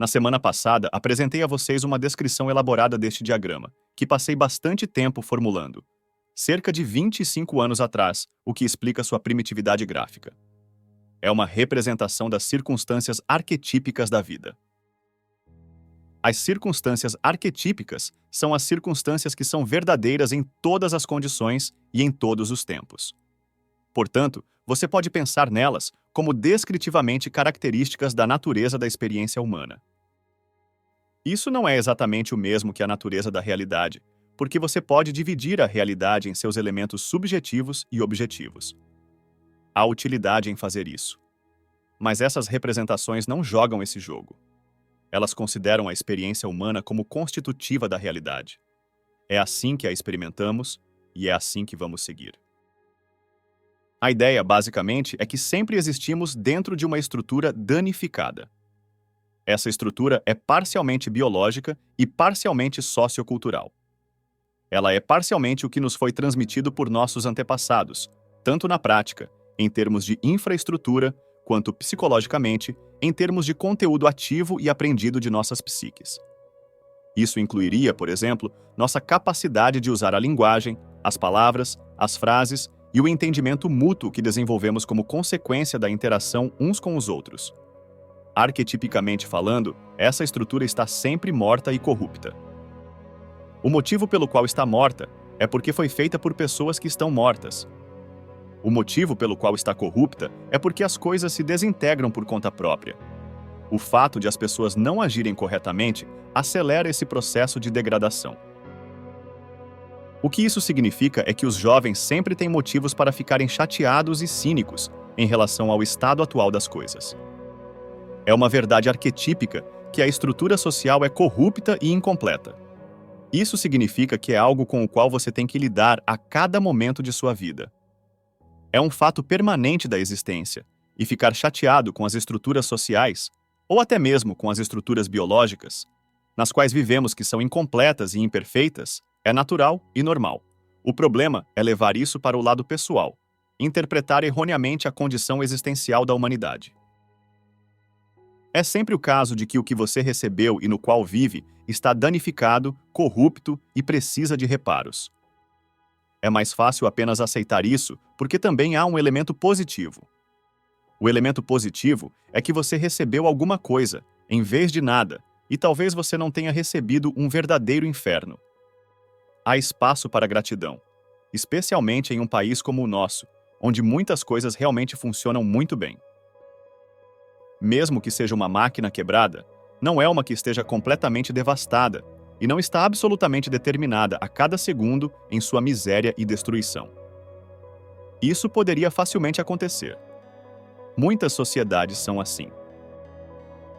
Na semana passada, apresentei a vocês uma descrição elaborada deste diagrama, que passei bastante tempo formulando. Cerca de 25 anos atrás, o que explica sua primitividade gráfica. É uma representação das circunstâncias arquetípicas da vida. As circunstâncias arquetípicas são as circunstâncias que são verdadeiras em todas as condições e em todos os tempos. Portanto, você pode pensar nelas como descritivamente características da natureza da experiência humana. Isso não é exatamente o mesmo que a natureza da realidade, porque você pode dividir a realidade em seus elementos subjetivos e objetivos. Há utilidade em fazer isso. Mas essas representações não jogam esse jogo. Elas consideram a experiência humana como constitutiva da realidade. É assim que a experimentamos e é assim que vamos seguir. A ideia, basicamente, é que sempre existimos dentro de uma estrutura danificada. Essa estrutura é parcialmente biológica e parcialmente sociocultural. Ela é parcialmente o que nos foi transmitido por nossos antepassados, tanto na prática, em termos de infraestrutura, quanto psicologicamente, em termos de conteúdo ativo e aprendido de nossas psiques. Isso incluiria, por exemplo, nossa capacidade de usar a linguagem, as palavras, as frases e o entendimento mútuo que desenvolvemos como consequência da interação uns com os outros. Arquetipicamente falando, essa estrutura está sempre morta e corrupta. O motivo pelo qual está morta é porque foi feita por pessoas que estão mortas. O motivo pelo qual está corrupta é porque as coisas se desintegram por conta própria. O fato de as pessoas não agirem corretamente acelera esse processo de degradação. O que isso significa é que os jovens sempre têm motivos para ficarem chateados e cínicos em relação ao estado atual das coisas. É uma verdade arquetípica que a estrutura social é corrupta e incompleta. Isso significa que é algo com o qual você tem que lidar a cada momento de sua vida. É um fato permanente da existência, e ficar chateado com as estruturas sociais, ou até mesmo com as estruturas biológicas, nas quais vivemos que são incompletas e imperfeitas, é natural e normal. O problema é levar isso para o lado pessoal, interpretar erroneamente a condição existencial da humanidade. É sempre o caso de que o que você recebeu e no qual vive está danificado, corrupto e precisa de reparos. É mais fácil apenas aceitar isso porque também há um elemento positivo. O elemento positivo é que você recebeu alguma coisa, em vez de nada, e talvez você não tenha recebido um verdadeiro inferno. Há espaço para gratidão, especialmente em um país como o nosso, onde muitas coisas realmente funcionam muito bem. Mesmo que seja uma máquina quebrada, não é uma que esteja completamente devastada e não está absolutamente determinada a cada segundo em sua miséria e destruição. Isso poderia facilmente acontecer. Muitas sociedades são assim.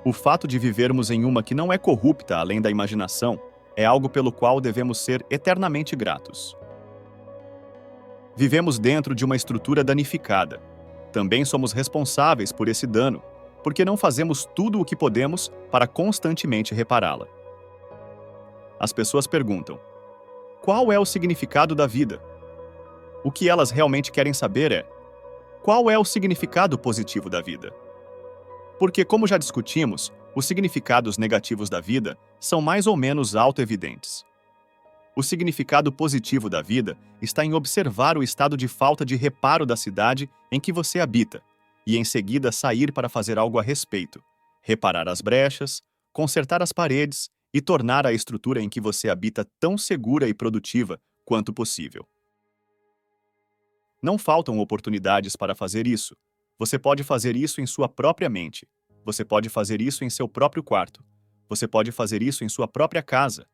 O fato de vivermos em uma que não é corrupta além da imaginação é algo pelo qual devemos ser eternamente gratos. Vivemos dentro de uma estrutura danificada. Também somos responsáveis por esse dano, porque não fazemos tudo o que podemos para constantemente repará-la. As pessoas perguntam: qual é o significado da vida? O que elas realmente querem saber é: qual é o significado positivo da vida? Porque, como já discutimos, os significados negativos da vida são mais ou menos autoevidentes. O significado positivo da vida está em observar o estado de falta de reparo da cidade em que você habita, e em seguida sair para fazer algo a respeito, reparar as brechas, consertar as paredes e tornar a estrutura em que você habita tão segura e produtiva quanto possível. Não faltam oportunidades para fazer isso. Você pode fazer isso em sua própria mente. Você pode fazer isso em seu próprio quarto. Você pode fazer isso em sua própria casa.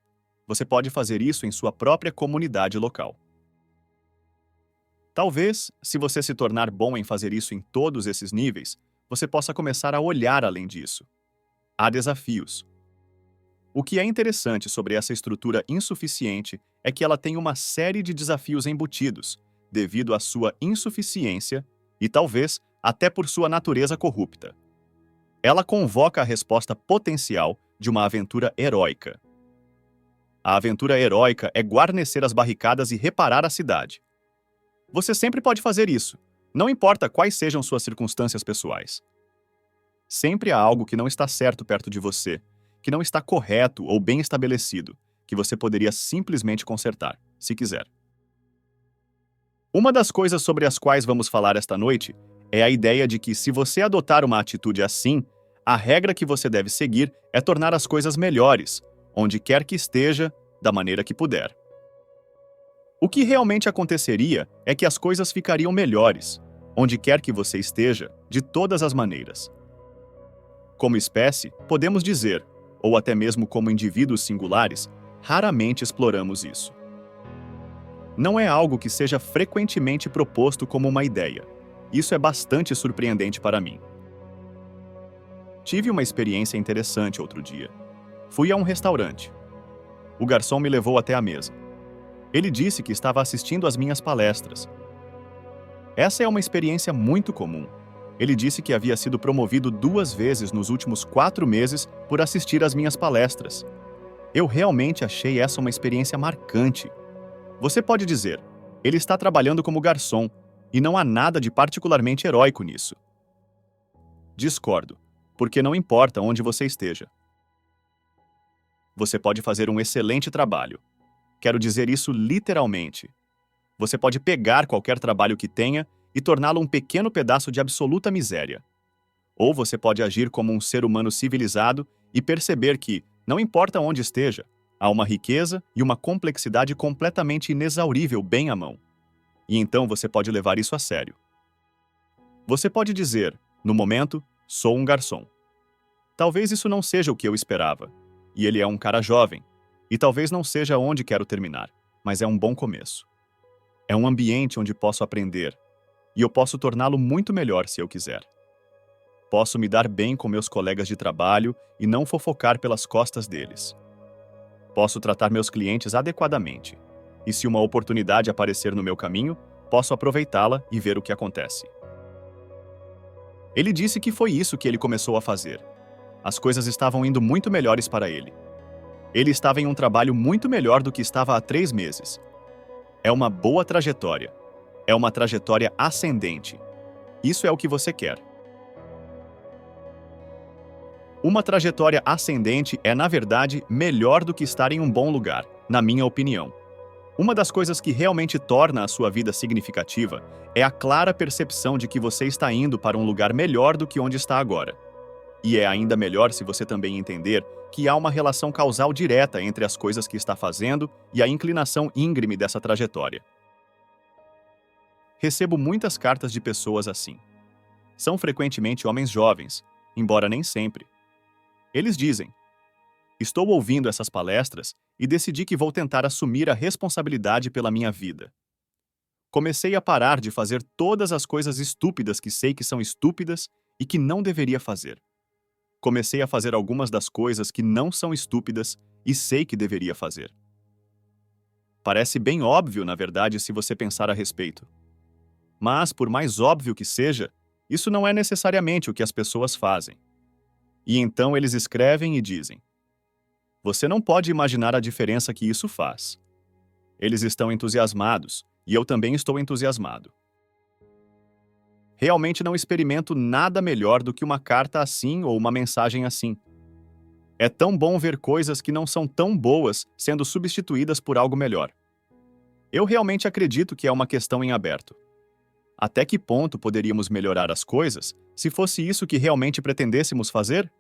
Você pode fazer isso em sua própria comunidade local. Talvez, se você se tornar bom em fazer isso em todos esses níveis, você possa começar a olhar além disso. Há desafios. O que é interessante sobre essa estrutura insuficiente é que ela tem uma série de desafios embutidos, devido à sua insuficiência e talvez até por sua natureza corrupta. Ela convoca a resposta potencial de uma aventura heróica. A aventura heróica é guarnecer as barricadas e reparar a cidade. Você sempre pode fazer isso, não importa quais sejam suas circunstâncias pessoais. Sempre há algo que não está certo perto de você, que não está correto ou bem estabelecido, que você poderia simplesmente consertar, se quiser. Uma das coisas sobre as quais vamos falar esta noite é a ideia de que, se você adotar uma atitude assim, a regra que você deve seguir é tornar as coisas melhores, onde quer que esteja, da maneira que puder. O que realmente aconteceria é que as coisas ficariam melhores, onde quer que você esteja, de todas as maneiras. Como espécie, podemos dizer, ou até mesmo como indivíduos singulares, raramente exploramos isso. Não é algo que seja frequentemente proposto como uma ideia. Isso é bastante surpreendente para mim. Tive uma experiência interessante outro dia. Fui a um restaurante. O garçom me levou até a mesa. Ele disse que estava assistindo às minhas palestras. Essa é uma experiência muito comum. Ele disse que havia sido promovido 2 vezes nos últimos 4 meses por assistir às minhas palestras. Eu realmente achei essa uma experiência marcante. Você pode dizer, ele está trabalhando como garçom, e não há nada de particularmente heróico nisso. Discordo, porque não importa onde você esteja. Você pode fazer um excelente trabalho. Quero dizer isso literalmente. Você pode pegar qualquer trabalho que tenha e torná-lo um pequeno pedaço de absoluta miséria. Ou você pode agir como um ser humano civilizado e perceber que, não importa onde esteja, há uma riqueza e uma complexidade completamente inexaurível bem à mão. E então você pode levar isso a sério. Você pode dizer, no momento, sou um garçom. Talvez isso não seja o que eu esperava, e ele é um cara jovem, e talvez não seja onde quero terminar, mas é um bom começo. É um ambiente onde posso aprender, e eu posso torná-lo muito melhor se eu quiser. Posso me dar bem com meus colegas de trabalho e não fofocar pelas costas deles. Posso tratar meus clientes adequadamente, e se uma oportunidade aparecer no meu caminho, posso aproveitá-la e ver o que acontece. Ele disse que foi isso que ele começou a fazer. As coisas estavam indo muito melhores para ele. Ele estava em um trabalho muito melhor do que estava há 3 meses. É uma boa trajetória. É uma trajetória ascendente. Isso é o que você quer. Uma trajetória ascendente é, na verdade, melhor do que estar em um bom lugar, na minha opinião. Uma das coisas que realmente torna a sua vida significativa é a clara percepção de que você está indo para um lugar melhor do que onde está agora. E é ainda melhor se você também entender que há uma relação causal direta entre as coisas que está fazendo e a inclinação íngreme dessa trajetória. Recebo muitas cartas de pessoas assim. São frequentemente homens jovens, embora nem sempre. Eles dizem: estou ouvindo essas palestras e decidi que vou tentar assumir a responsabilidade pela minha vida. Comecei a parar de fazer todas as coisas estúpidas que sei que são estúpidas e que não deveria fazer. Comecei a fazer algumas das coisas que não são estúpidas e sei que deveria fazer. Parece bem óbvio, na verdade, se você pensar a respeito. Mas, por mais óbvio que seja, isso não é necessariamente o que as pessoas fazem. E então eles escrevem e dizem: você não pode imaginar a diferença que isso faz. Eles estão entusiasmados, e eu também estou entusiasmado. Realmente não experimento nada melhor do que uma carta assim ou uma mensagem assim. É tão bom ver coisas que não são tão boas sendo substituídas por algo melhor. Eu realmente acredito que é uma questão em aberto. Até que ponto poderíamos melhorar as coisas se fosse isso que realmente pretendêssemos fazer?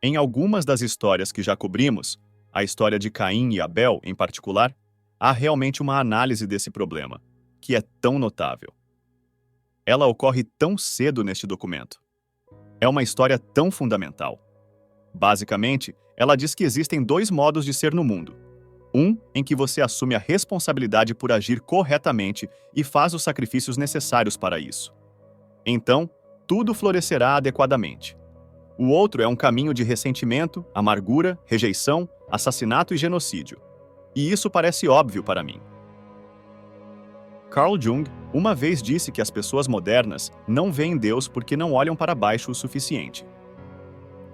Em algumas das histórias que já cobrimos, a história de Caim e Abel em particular, há realmente uma análise desse problema, que é tão notável. Ela ocorre tão cedo neste documento. É uma história tão fundamental. Basicamente, ela diz que existem 2 modos de ser no mundo. Um em que você assume a responsabilidade por agir corretamente e faz os sacrifícios necessários para isso. Então, tudo florescerá adequadamente. O outro é um caminho de ressentimento, amargura, rejeição, assassinato e genocídio. E isso parece óbvio para mim. Carl Jung uma vez disse que as pessoas modernas não veem Deus porque não olham para baixo o suficiente.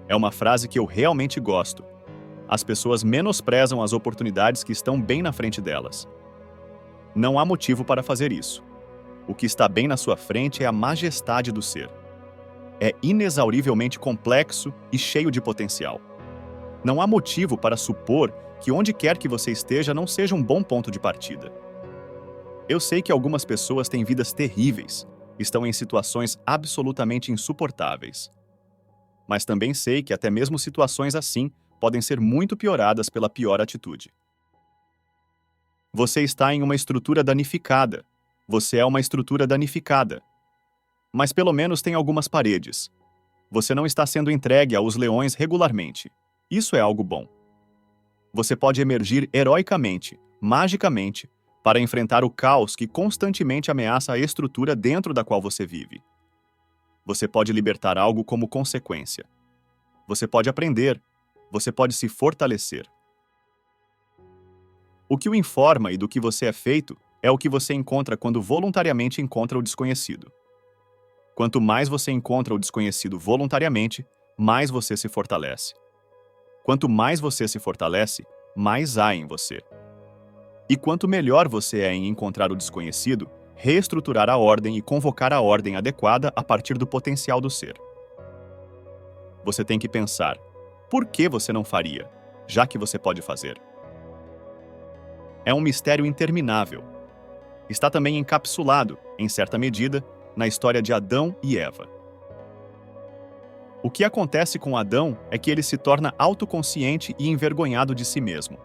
É uma frase que eu realmente gosto. As pessoas menosprezam as oportunidades que estão bem na frente delas. Não há motivo para fazer isso. O que está bem na sua frente é a majestade do ser. É inexaurivelmente complexo e cheio de potencial. Não há motivo para supor que onde quer que você esteja não seja um bom ponto de partida. Eu sei que algumas pessoas têm vidas terríveis, estão em situações absolutamente insuportáveis. Mas também sei que até mesmo situações assim podem ser muito pioradas pela pior atitude. Você está em uma estrutura danificada. Você é uma estrutura danificada. Mas pelo menos tem algumas paredes. Você não está sendo entregue aos leões regularmente. Isso é algo bom. Você pode emergir heroicamente, magicamente, para enfrentar o caos que constantemente ameaça a estrutura dentro da qual você vive. Você pode libertar algo como consequência. Você pode aprender. Você pode se fortalecer. O que o informa e do que você é feito é o que você encontra quando voluntariamente encontra o desconhecido. Quanto mais você encontra o desconhecido voluntariamente, mais você se fortalece. Quanto mais você se fortalece, mais há em você. E quanto melhor você é em encontrar o desconhecido, reestruturar a ordem e convocar a ordem adequada a partir do potencial do ser. Você tem que pensar, por que você não faria, já que você pode fazer? É um mistério interminável. Está também encapsulado, em certa medida, na história de Adão e Eva. O que acontece com Adão é que ele se torna autoconsciente e envergonhado de si mesmo.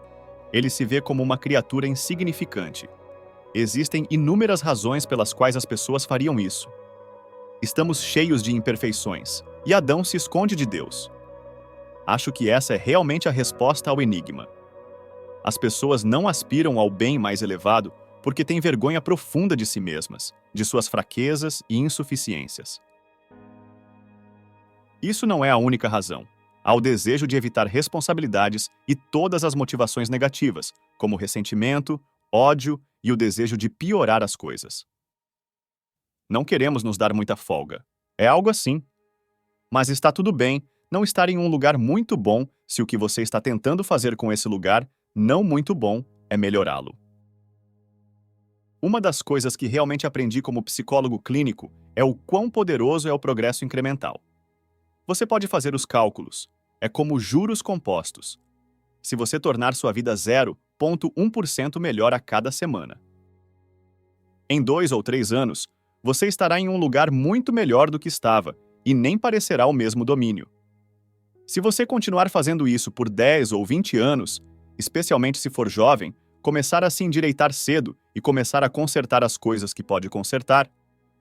Ele se vê como uma criatura insignificante. Existem inúmeras razões pelas quais as pessoas fariam isso. Estamos cheios de imperfeições, e Adão se esconde de Deus. Acho que essa é realmente a resposta ao enigma. As pessoas não aspiram ao bem mais elevado porque têm vergonha profunda de si mesmas, de suas fraquezas e insuficiências. Isso não é a única razão. Há o desejo de evitar responsabilidades e todas as motivações negativas, como ressentimento, ódio e o desejo de piorar as coisas. Não queremos nos dar muita folga. É algo assim. Mas está tudo bem não estar em um lugar muito bom se o que você está tentando fazer com esse lugar, não muito bom, é melhorá-lo. Uma das coisas que realmente aprendi como psicólogo clínico é o quão poderoso é o progresso incremental. Você pode fazer os cálculos. É como juros compostos. Se você tornar sua vida 0,1% melhor a cada semana. Em 2 ou 3 anos, você estará em um lugar muito melhor do que estava e nem parecerá o mesmo domínio. Se você continuar fazendo isso por 10 ou 20 anos, especialmente se for jovem, começar a se endireitar cedo e começar a consertar as coisas que pode consertar,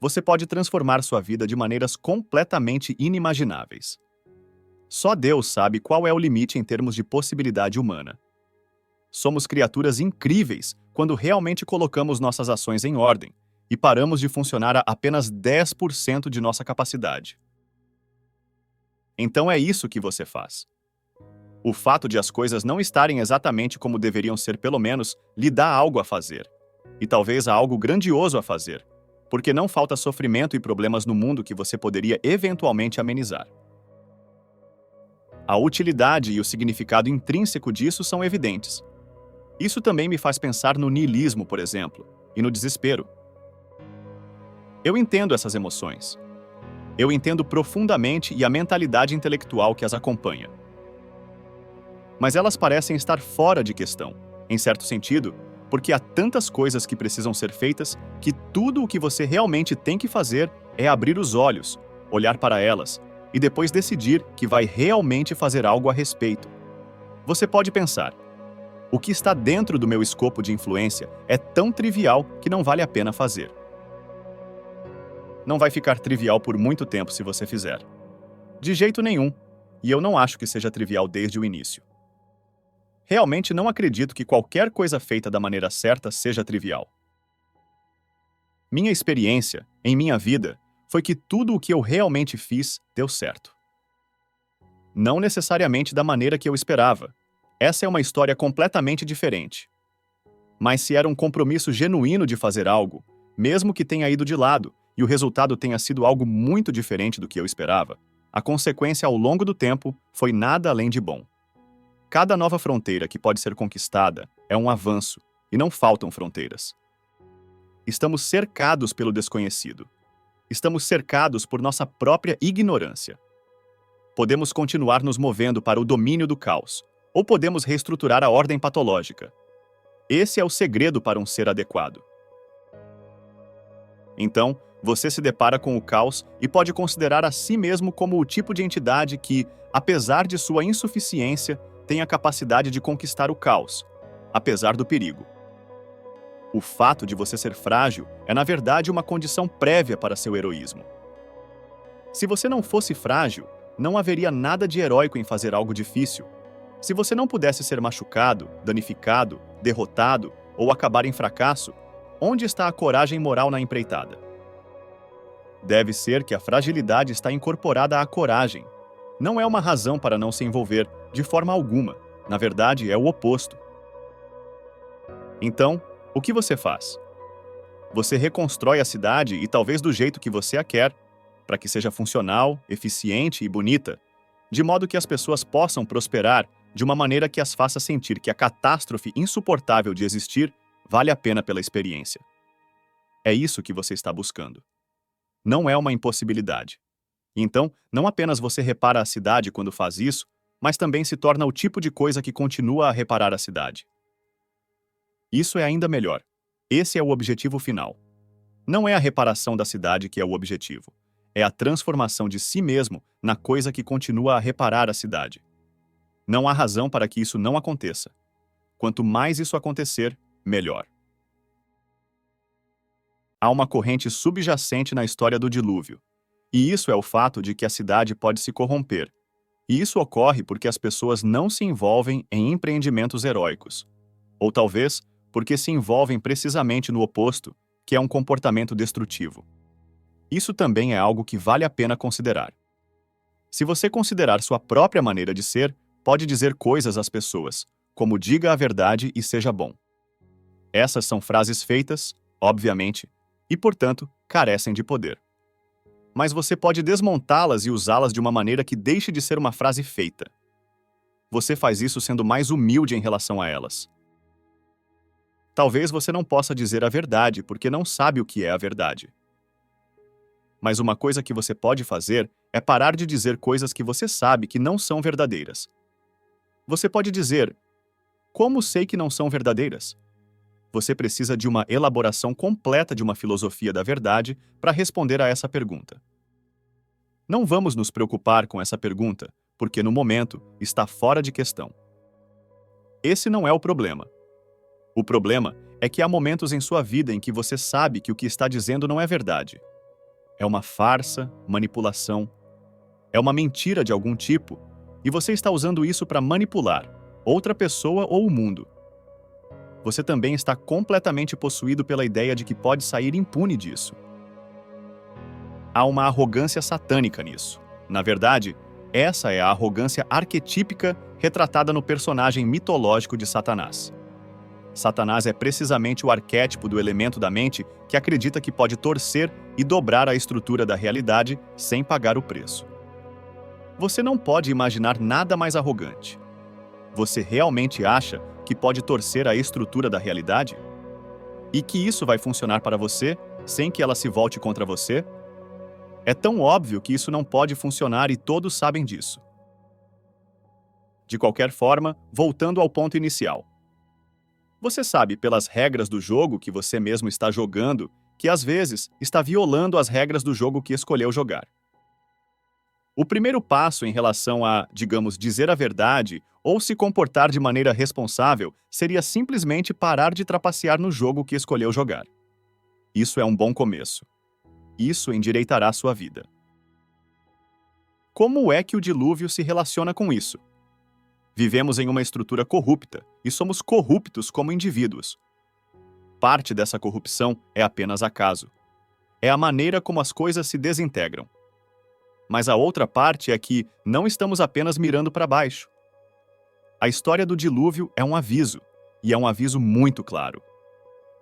você pode transformar sua vida de maneiras completamente inimagináveis. Só Deus sabe qual é o limite em termos de possibilidade humana. Somos criaturas incríveis quando realmente colocamos nossas ações em ordem e paramos de funcionar a apenas 10% de nossa capacidade. Então é isso que você faz. O fato de as coisas não estarem exatamente como deveriam ser, pelo menos, lhe dá algo a fazer. E talvez há algo grandioso a fazer, porque não falta sofrimento e problemas no mundo que você poderia eventualmente amenizar. A utilidade e o significado intrínseco disso são evidentes. Isso também me faz pensar no niilismo, por exemplo, e no desespero. Eu entendo essas emoções. Eu entendo profundamente e a mentalidade intelectual que as acompanha. Mas elas parecem estar fora de questão, em certo sentido, porque há tantas coisas que precisam ser feitas que tudo o que você realmente tem que fazer é abrir os olhos, olhar para elas e depois decidir que vai realmente fazer algo a respeito. Você pode pensar, o que está dentro do meu escopo de influência é tão trivial que não vale a pena fazer. Não vai ficar trivial por muito tempo se você fizer. De jeito nenhum, e eu não acho que seja trivial desde o início. Realmente não acredito que qualquer coisa feita da maneira certa seja trivial. Minha experiência, em minha vida, foi que tudo o que eu realmente fiz deu certo. Não necessariamente da maneira que eu esperava. Essa é uma história completamente diferente. Mas se era um compromisso genuíno de fazer algo, mesmo que tenha ido de lado e o resultado tenha sido algo muito diferente do que eu esperava, a consequência ao longo do tempo foi nada além de bom. Cada nova fronteira que pode ser conquistada é um avanço, e não faltam fronteiras. Estamos cercados pelo desconhecido. Estamos cercados por nossa própria ignorância. podemos continuar nos movendo para o domínio do caos, ou podemos reestruturar a ordem patológica. Esse é o segredo para um ser adequado. Então, você se depara com o caos e pode considerar a si mesmo como o tipo de entidade que, apesar de sua insuficiência, tem a capacidade de conquistar o caos, apesar do perigo. O fato de você ser frágil é, na verdade, uma condição prévia para seu heroísmo. Se você não fosse frágil, não haveria nada de heróico em fazer algo difícil. Se você não pudesse ser machucado, danificado, derrotado ou acabar em fracasso, onde está a coragem moral na empreitada? Deve ser que a fragilidade está incorporada à coragem. Não é uma razão para não se envolver, de forma alguma. Na verdade, é o oposto. Então, o que você faz? Você reconstrói a cidade e talvez do jeito que você a quer, para que seja funcional, eficiente e bonita, de modo que as pessoas possam prosperar de uma maneira que as faça sentir que a catástrofe insuportável de existir vale a pena pela experiência. É isso que você está buscando. Não é uma impossibilidade. Então, não apenas você repara a cidade quando faz isso, mas também se torna o tipo de coisa que continua a reparar a cidade. Isso é ainda melhor. Esse é o objetivo final. Não é a reparação da cidade que é o objetivo. É a transformação de si mesmo na coisa que continua a reparar a cidade. Não há razão para que isso não aconteça. Quanto mais isso acontecer, melhor. Há uma corrente subjacente na história do dilúvio. E isso é o fato de que a cidade pode se corromper. E isso ocorre porque as pessoas não se envolvem em empreendimentos heróicos. Ou talvez porque se envolvem precisamente no oposto, que é um comportamento destrutivo. Isso também é algo que vale a pena considerar. Se você considerar sua própria maneira de ser, pode dizer coisas às pessoas, como diga a verdade e seja bom. Essas são frases feitas, obviamente, e, portanto, carecem de poder. Mas você pode desmontá-las e usá-las de uma maneira que deixe de ser uma frase feita. Você faz isso sendo mais humilde em relação a elas. Talvez você não possa dizer a verdade porque não sabe o que é a verdade. Mas uma coisa que você pode fazer é parar de dizer coisas que você sabe que não são verdadeiras. Você pode dizer: como sei que não são verdadeiras? Você precisa de uma elaboração completa de uma filosofia da verdade para responder a essa pergunta. Não vamos nos preocupar com essa pergunta, porque no momento está fora de questão. Esse não é o problema. O problema é que há momentos em sua vida em que você sabe que o que está dizendo não é verdade. É uma farsa, manipulação. É uma mentira de algum tipo, e você está usando isso para manipular outra pessoa ou o mundo. Você também está completamente possuído pela ideia de que pode sair impune disso. Há uma arrogância satânica nisso. Na verdade, essa é a arrogância arquetípica retratada no personagem mitológico de Satanás. Satanás é precisamente o arquétipo do elemento da mente que acredita que pode torcer e dobrar a estrutura da realidade sem pagar o preço. Você não pode imaginar nada mais arrogante. Você realmente acha que pode torcer a estrutura da realidade? E que isso vai funcionar para você sem que ela se volte contra você? É tão óbvio que isso não pode funcionar e todos sabem disso. De qualquer forma, voltando ao ponto inicial. Você sabe, pelas regras do jogo que você mesmo está jogando, que às vezes está violando as regras do jogo que escolheu jogar. O primeiro passo em relação a, digamos, dizer a verdade ou se comportar de maneira responsável seria simplesmente parar de trapacear no jogo que escolheu jogar. Isso é um bom começo. Isso endireitará sua vida. Como é que o dilúvio se relaciona com isso? Vivemos em uma estrutura corrupta e somos corruptos como indivíduos. Parte dessa corrupção é apenas acaso. É a maneira como as coisas se desintegram. Mas a outra parte é que não estamos apenas mirando para baixo. A história do dilúvio é um aviso, e é um aviso muito claro.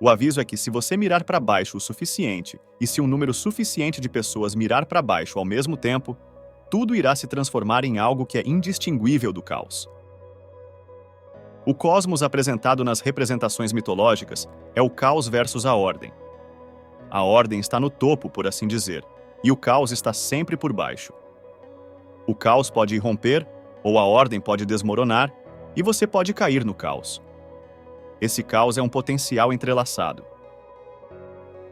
O aviso é que se você mirar para baixo o suficiente, e se um número suficiente de pessoas mirar para baixo ao mesmo tempo, tudo irá se transformar em algo que é indistinguível do caos. O cosmos apresentado nas representações mitológicas é o caos versus a ordem. A ordem está no topo, por assim dizer, e o caos está sempre por baixo. O caos pode irromper, ou a ordem pode desmoronar, e você pode cair no caos. Esse caos é um potencial entrelaçado.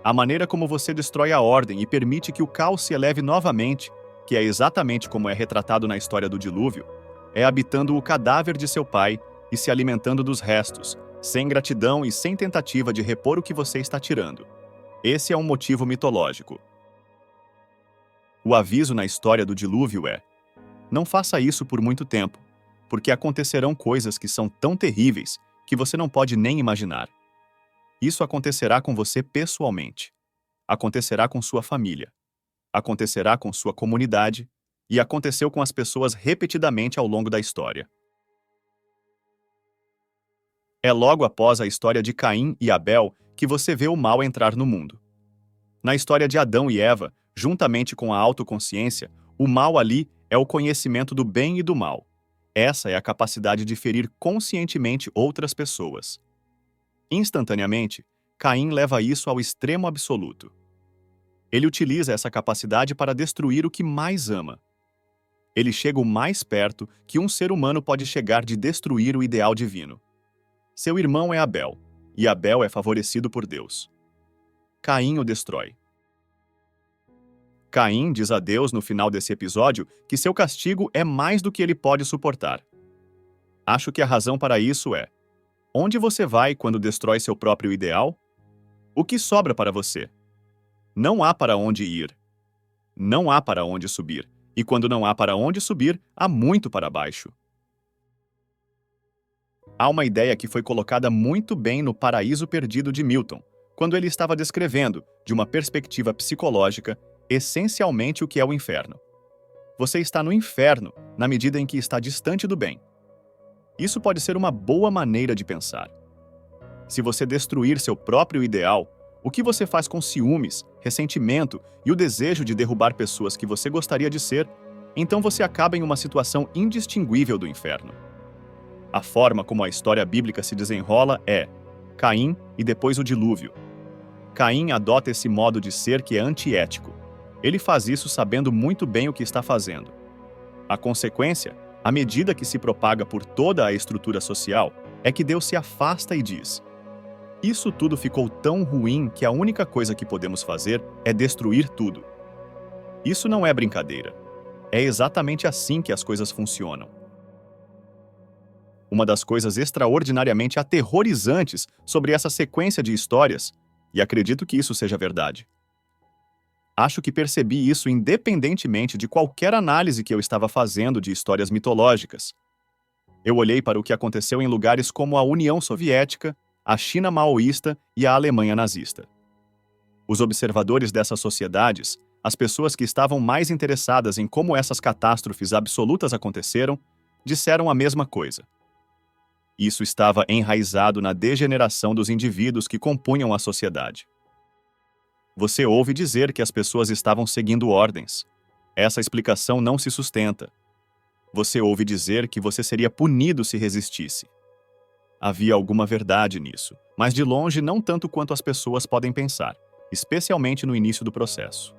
A maneira como você destrói a ordem e permite que o caos se eleve novamente, que é exatamente como é retratado na história do dilúvio, é habitando o cadáver de seu pai e se alimentando dos restos, sem gratidão e sem tentativa de repor o que você está tirando. Esse é um motivo mitológico. O aviso na história do dilúvio é: não faça isso por muito tempo, porque acontecerão coisas que são tão terríveis que você não pode nem imaginar. Isso acontecerá com você pessoalmente. Acontecerá com sua família. Acontecerá com sua comunidade. E aconteceu com as pessoas repetidamente ao longo da história. É logo após a história de Caim e Abel que você vê o mal entrar no mundo. Na história de Adão e Eva, juntamente com a autoconsciência, o mal ali é o conhecimento do bem e do mal. Essa é a capacidade de ferir conscientemente outras pessoas. Instantaneamente, Caim leva isso ao extremo absoluto. Ele utiliza essa capacidade para destruir o que mais ama. Ele chega o mais perto que um ser humano pode chegar de destruir o ideal divino. Seu irmão é Abel, e Abel é favorecido por Deus. Caim o destrói. Caim diz a Deus no final desse episódio que seu castigo é mais do que ele pode suportar. Acho que a razão para isso é: onde você vai quando destrói seu próprio ideal? O que sobra para você? Não há para onde ir. Não há para onde subir. E quando não há para onde subir, há muito para baixo. Há uma ideia que foi colocada muito bem no Paraíso Perdido de Milton, quando ele estava descrevendo, de uma perspectiva psicológica, essencialmente o que é o inferno. Você está no inferno na medida em que está distante do bem. Isso pode ser uma boa maneira de pensar. Se você destruir seu próprio ideal, o que você faz com ciúmes, ressentimento e o desejo de derrubar pessoas que você gostaria de ser, então você acaba em uma situação indistinguível do inferno. A forma como a história bíblica se desenrola é Caim e depois o dilúvio. Caim adota esse modo de ser que é antiético. Ele faz isso sabendo muito bem o que está fazendo. A consequência, à medida que se propaga por toda a estrutura social, é que Deus se afasta e diz: isso tudo ficou tão ruim que a única coisa que podemos fazer é destruir tudo. Isso não é brincadeira. É exatamente assim que as coisas funcionam. Uma das coisas extraordinariamente aterrorizantes sobre essa sequência de histórias, e acredito que isso seja verdade. Acho que percebi isso independentemente de qualquer análise que eu estava fazendo de histórias mitológicas. Eu olhei para o que aconteceu em lugares como a União Soviética, a China maoísta e a Alemanha nazista. Os observadores dessas sociedades, as pessoas que estavam mais interessadas em como essas catástrofes absolutas aconteceram, disseram a mesma coisa. Isso estava enraizado na degeneração dos indivíduos que compunham a sociedade. Você ouve dizer que as pessoas estavam seguindo ordens. Essa explicação não se sustenta. Você ouve dizer que você seria punido se resistisse. Havia alguma verdade nisso, mas de longe não tanto quanto as pessoas podem pensar, especialmente no início do processo.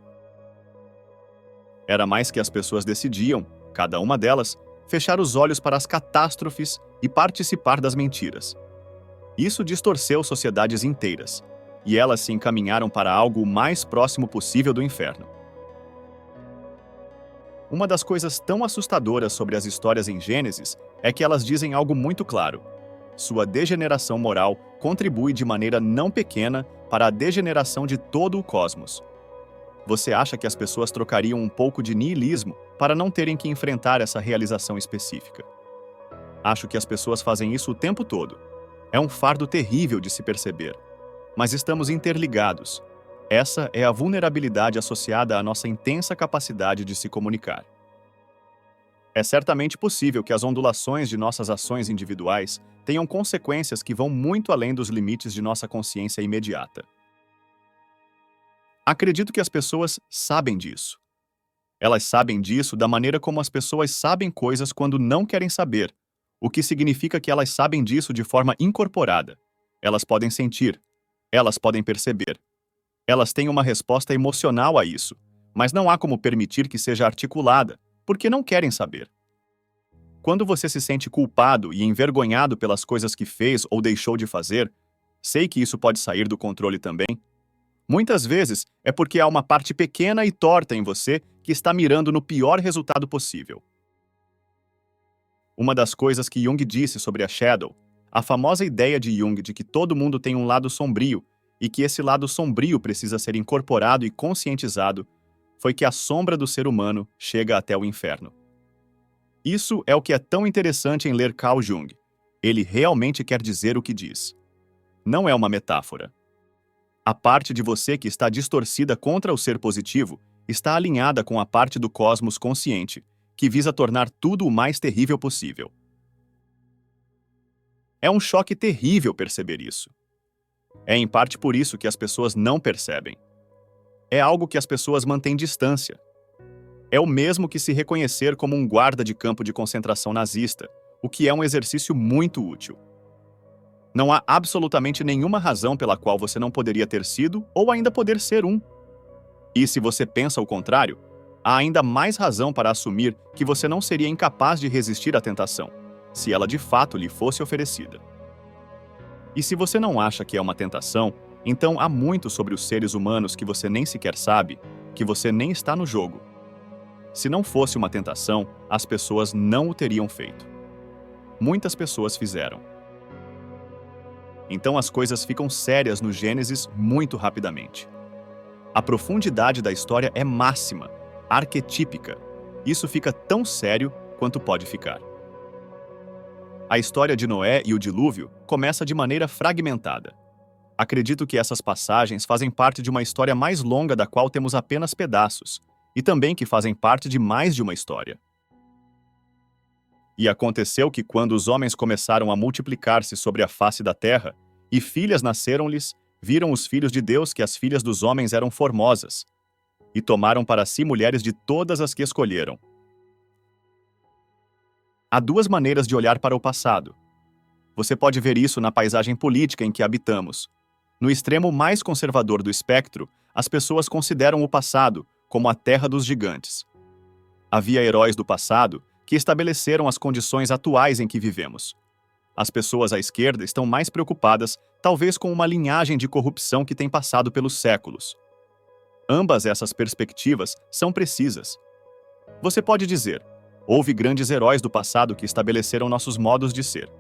Era mais que as pessoas decidiam, cada uma delas, fechar os olhos para as catástrofes e participar das mentiras. Isso distorceu sociedades inteiras, e elas se encaminharam para algo o mais próximo possível do inferno. Uma das coisas tão assustadoras sobre as histórias em Gênesis é que elas dizem algo muito claro. Sua degeneração moral contribui de maneira não pequena para a degeneração de todo o cosmos. Você acha que as pessoas trocariam um pouco de niilismo para não terem que enfrentar essa realização específica? Acho que as pessoas fazem isso o tempo todo. É um fardo terrível de se perceber. Mas estamos interligados. Essa é a vulnerabilidade associada à nossa intensa capacidade de se comunicar. É certamente possível que as ondulações de nossas ações individuais tenham consequências que vão muito além dos limites de nossa consciência imediata. Acredito que as pessoas sabem disso. Elas sabem disso da maneira como as pessoas sabem coisas quando não querem saber, o que significa que elas sabem disso de forma incorporada. Elas podem sentir, elas podem perceber. Elas têm uma resposta emocional a isso, mas não há como permitir que seja articulada, porque não querem saber. Quando você se sente culpado e envergonhado pelas coisas que fez ou deixou de fazer, sei que isso pode sair do controle também. Muitas vezes é porque há uma parte pequena e torta em você que está mirando no pior resultado possível. Uma das coisas que Jung disse sobre a Shadow, a famosa ideia de Jung de que todo mundo tem um lado sombrio e que esse lado sombrio precisa ser incorporado e conscientizado, foi que a sombra do ser humano chega até o inferno. Isso é o que é tão interessante em ler Carl Jung. Ele realmente quer dizer o que diz. Não é uma metáfora. A parte de você que está distorcida contra o ser positivo está alinhada com a parte do cosmos consciente, que visa tornar tudo o mais terrível possível. É um choque terrível perceber isso. É em parte por isso que as pessoas não percebem. É algo que as pessoas mantêm distância. É o mesmo que se reconhecer como um guarda de campo de concentração nazista, o que é um exercício muito útil. Não há absolutamente nenhuma razão pela qual você não poderia ter sido ou ainda poder ser um. E se você pensa o contrário, há ainda mais razão para assumir que você não seria incapaz de resistir à tentação, se ela de fato lhe fosse oferecida. E se você não acha que é uma tentação, então há muito sobre os seres humanos que você nem sequer sabe, que você nem está no jogo. Se não fosse uma tentação, as pessoas não o teriam feito. Muitas pessoas fizeram. Então as coisas ficam sérias no Gênesis muito rapidamente. A profundidade da história é máxima, arquetípica. Isso fica tão sério quanto pode ficar. A história de Noé e o dilúvio começa de maneira fragmentada. Acredito que essas passagens fazem parte de uma história mais longa da qual temos apenas pedaços, e também que fazem parte de mais de uma história. E aconteceu que quando os homens começaram a multiplicar-se sobre a face da terra, e filhas nasceram-lhes, viram os filhos de Deus que as filhas dos homens eram formosas, e tomaram para si mulheres de todas as que escolheram. Há duas maneiras de olhar para o passado. Você pode ver isso na paisagem política em que habitamos. No extremo mais conservador do espectro, as pessoas consideram o passado como a terra dos gigantes. Havia heróis do passado que estabeleceram as condições atuais em que vivemos. As pessoas à esquerda estão mais preocupadas, talvez com uma linhagem de corrupção que tem passado pelos séculos. Ambas essas perspectivas são precisas. Você pode dizer, houve grandes heróis do passado que estabeleceram nossos modos de ser.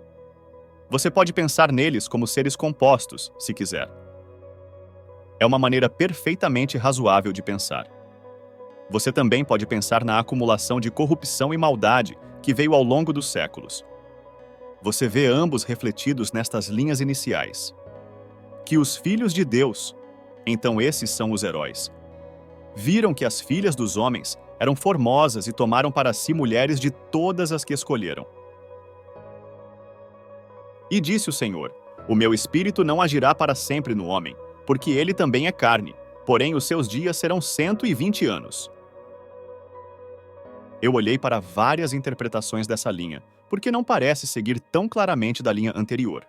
Você pode pensar neles como seres compostos, se quiser. É uma maneira perfeitamente razoável de pensar. Você também pode pensar na acumulação de corrupção e maldade que veio ao longo dos séculos. Você vê ambos refletidos nestas linhas iniciais. Que os filhos de Deus, então esses são os heróis, viram que as filhas dos homens eram formosas e tomaram para si mulheres de todas as que escolheram. E disse o Senhor, o meu espírito não agirá para sempre no homem, porque ele também é carne, porém os seus dias serão 120 anos. Eu olhei para várias interpretações dessa linha, porque não parece seguir tão claramente da linha anterior.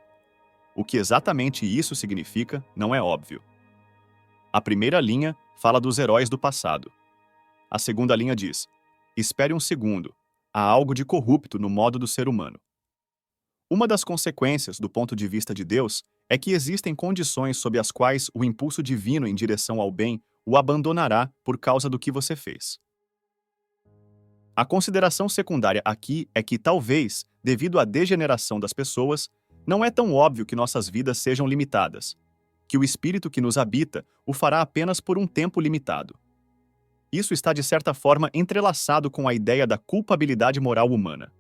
O que exatamente isso significa não é óbvio. A primeira linha fala dos heróis do passado. A segunda linha diz, espere um segundo, há algo de corrupto no modo do ser humano. Uma das consequências, do ponto de vista de Deus, é que existem condições sob as quais o impulso divino em direção ao bem o abandonará por causa do que você fez. A consideração secundária aqui é que, talvez, devido à degeneração das pessoas, não é tão óbvio que nossas vidas sejam limitadas, que o espírito que nos habita o fará apenas por um tempo limitado. Isso está, de certa forma, entrelaçado com a ideia da culpabilidade moral humana.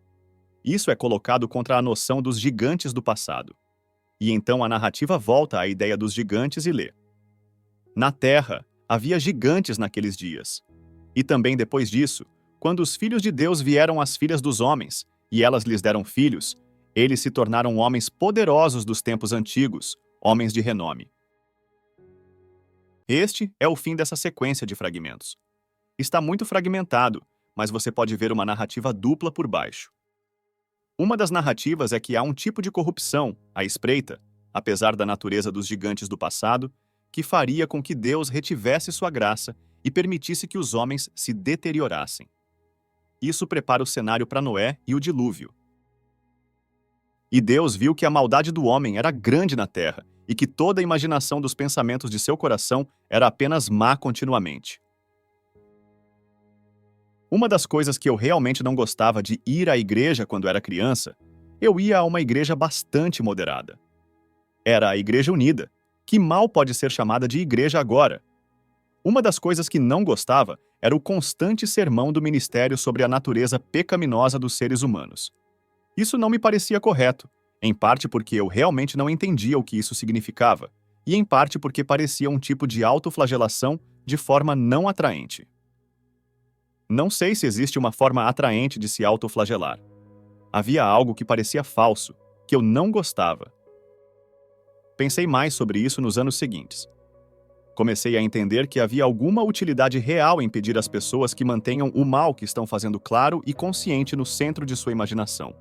Isso é colocado contra a noção dos gigantes do passado. E então a narrativa volta à ideia dos gigantes e lê. Na terra, havia gigantes naqueles dias. E também depois disso, quando os filhos de Deus vieram às filhas dos homens, e elas lhes deram filhos, eles se tornaram homens poderosos dos tempos antigos, homens de renome. Este é o fim dessa sequência de fragmentos. Está muito fragmentado, mas você pode ver uma narrativa dupla por baixo. Uma das narrativas é que há um tipo de corrupção, à espreita, apesar da natureza dos gigantes do passado, que faria com que Deus retivesse sua graça e permitisse que os homens se deteriorassem. Isso prepara o cenário para Noé e o dilúvio. E Deus viu que a maldade do homem era grande na terra e que toda a imaginação dos pensamentos de seu coração era apenas má continuamente. Uma das coisas que eu realmente não gostava de ir à igreja quando era criança, eu ia a uma igreja bastante moderada. Era a Igreja Unida, que mal pode ser chamada de igreja agora. Uma das coisas que não gostava era o constante sermão do ministério sobre a natureza pecaminosa dos seres humanos. Isso não me parecia correto, em parte porque eu realmente não entendia o que isso significava, e em parte porque parecia um tipo de autoflagelação de forma não atraente. Não sei se existe uma forma atraente de se autoflagelar. Havia algo que parecia falso, que eu não gostava. Pensei mais sobre isso nos anos seguintes. Comecei a entender que havia alguma utilidade real em pedir às pessoas que mantenham o mal que estão fazendo claro e consciente no centro de sua imaginação.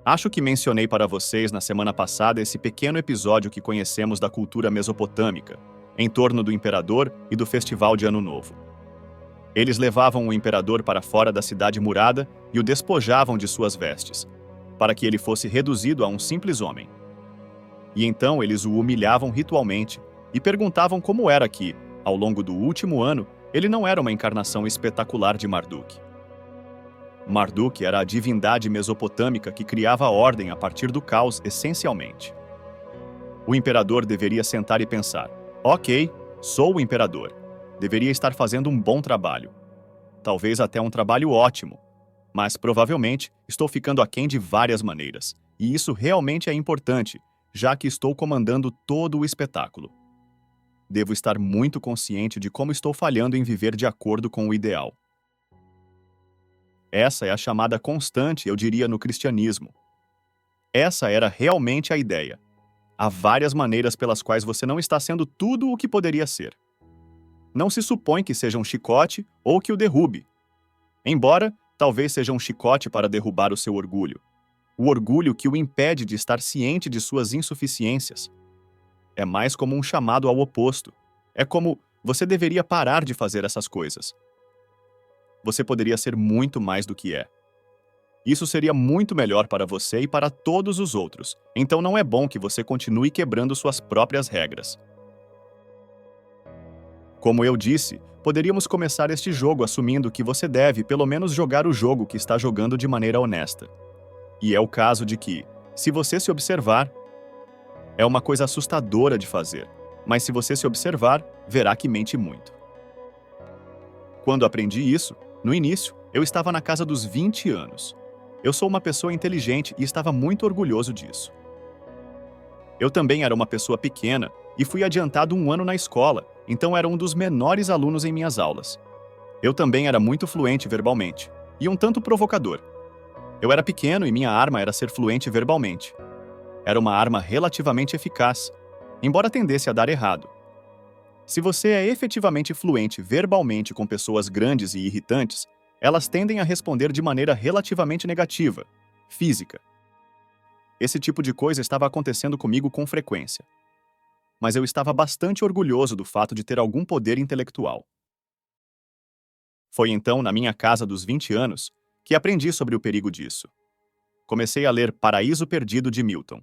Acho que mencionei para vocês na semana passada esse pequeno episódio que conhecemos da cultura mesopotâmica, em torno do imperador e do festival de Ano Novo. Eles levavam o imperador para fora da cidade murada e o despojavam de suas vestes, para que ele fosse reduzido a um simples homem. E então eles o humilhavam ritualmente e perguntavam como era que, ao longo do último ano, ele não era uma encarnação espetacular de Marduk. Marduk era a divindade mesopotâmica que criava ordem a partir do caos essencialmente. O imperador deveria sentar e pensar: ok, sou o imperador. Deveria estar fazendo um bom trabalho. Talvez até um trabalho ótimo. Mas provavelmente estou ficando aquém de várias maneiras. E isso realmente é importante, já que estou comandando todo o espetáculo. Devo estar muito consciente de como estou falhando em viver de acordo com o ideal. Essa é a chamada constante, eu diria, no cristianismo. Essa era realmente a ideia. Há várias maneiras pelas quais você não está sendo tudo o que poderia ser. Não se supõe que seja um chicote ou que o derrube. Embora, talvez seja um chicote para derrubar o seu orgulho. O orgulho que o impede de estar ciente de suas insuficiências. É mais como um chamado ao oposto. É como: você deveria parar de fazer essas coisas. Você poderia ser muito mais do que é. Isso seria muito melhor para você e para todos os outros, então não é bom que você continue quebrando suas próprias regras. Como eu disse, poderíamos começar este jogo assumindo que você deve pelo menos jogar o jogo que está jogando de maneira honesta. E é o caso de que, se você se observar, é uma coisa assustadora de fazer, mas se você se observar, verá que mente muito. Quando aprendi isso, no início, eu estava na casa dos 20 anos. Eu sou uma pessoa inteligente e estava muito orgulhoso disso. Eu também era uma pessoa pequena e fui adiantado um ano na escola, então era um dos menores alunos em minhas aulas. Eu também era muito fluente verbalmente, e um tanto provocador. Eu era pequeno e minha arma era ser fluente verbalmente. Era uma arma relativamente eficaz, embora tendesse a dar errado. Se você é efetivamente fluente verbalmente com pessoas grandes e irritantes, elas tendem a responder de maneira relativamente negativa, física. Esse tipo de coisa estava acontecendo comigo com frequência. Mas eu estava bastante orgulhoso do fato de ter algum poder intelectual. Foi então, na minha casa dos 20 anos, que aprendi sobre o perigo disso. Comecei a ler Paraíso Perdido de Milton.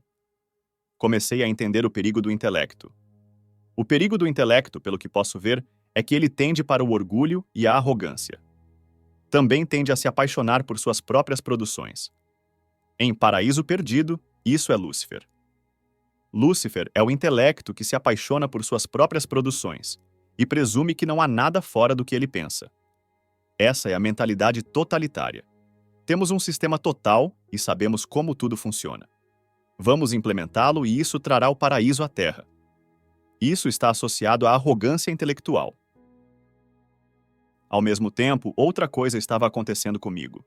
Comecei a entender o perigo do intelecto. O perigo do intelecto, pelo que posso ver, é que ele tende para o orgulho e a arrogância. Também tende a se apaixonar por suas próprias produções. Em Paraíso Perdido, isso é Lúcifer. Lúcifer é o intelecto que se apaixona por suas próprias produções e presume que não há nada fora do que ele pensa. Essa é a mentalidade totalitária. Temos um sistema total e sabemos como tudo funciona. Vamos implementá-lo e isso trará o paraíso à Terra. Isso está associado à arrogância intelectual. Ao mesmo tempo, outra coisa estava acontecendo comigo.